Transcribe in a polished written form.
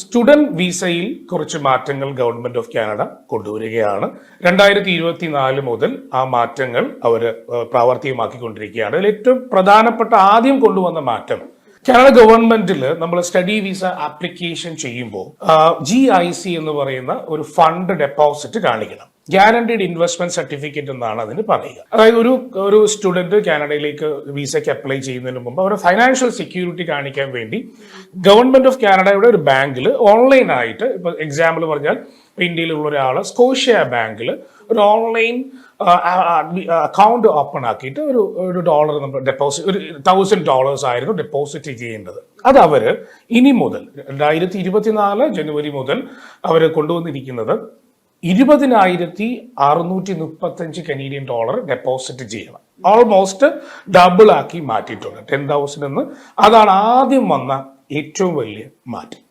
Student വിസയിൽ കുറച്ച് മാറ്റങ്ങൾ ഗവൺമെന്റ് ഓഫ് കാനഡ കൊണ്ടുവരികയാണ്. 2024 മുതൽ ആ മാറ്റങ്ങൾ അവർ പ്രാവർത്തികമാക്കിക്കൊണ്ടിരിക്കുകയാണ്. അതിൽ ഏറ്റവും പ്രധാനപ്പെട്ട ആദ്യം കൊണ്ടുവന്ന മാറ്റം, കാനഡ ഗവൺമെന്റിൽ നമ്മൾ സ്റ്റഡി വിസ ആപ്ലിക്കേഷൻ ചെയ്യുമ്പോൾ GIC എന്ന് പറയുന്ന ഒരു ഫണ്ട് ഡെപ്പോസിറ്റ് കാണിക്കണം. ഗ്യാരണ്ടീഡ് ഇൻവെസ്റ്റ്മെന്റ് സർട്ടിഫിക്കറ്റ് എന്നാണ് അതിന് പറയുക. അതായത് ഒരു സ്റ്റുഡന്റ് കാനഡയിലേക്ക് വിസയ്ക്ക് അപ്ലൈ ചെയ്യുന്നതിന് മുമ്പ് അവരുടെ ഫൈനാൻഷ്യൽ സെക്യൂരിറ്റി കാണിക്കാൻ വേണ്ടി ഗവൺമെന്റ് ഓഫ് കാനഡയുടെ ഒരു ബാങ്കിൽ ഓൺലൈനായിട്ട്, ഇപ്പൊ എക്സാമ്പിൾ പറഞ്ഞാൽ ഇന്ത്യയിലുള്ള ഒരാൾ സ്കോഷ്യ ബാങ്കിൽ ഒരു ഓൺലൈൻ അക്കൗണ്ട് ഓപ്പൺ ആക്കിയിട്ട് ഒരു ഡോളർ നമ്മൾ ഡെപ്പോസിറ്റ്, ഒരു $1,000 ആയിരുന്നു ഡെപ്പോസിറ്റ് ചെയ്യേണ്ടത്. അത് അവര് ഇനി മുതൽ 2024 ജനുവരി മുതൽ അവർ കൊണ്ടുവന്നിരിക്കുന്നത് $20,635 കനേഡിയൻ ഡെപ്പോസിറ്റ് ചെയ്യണം. ഓൾമോസ്റ്റ് ഡബിൾ ആക്കി മാറ്റിയിട്ടുണ്ട്. 10,000 എന്ന്. അതാണ് ആദ്യം വന്ന ഏറ്റവും വലിയ മാറ്റം.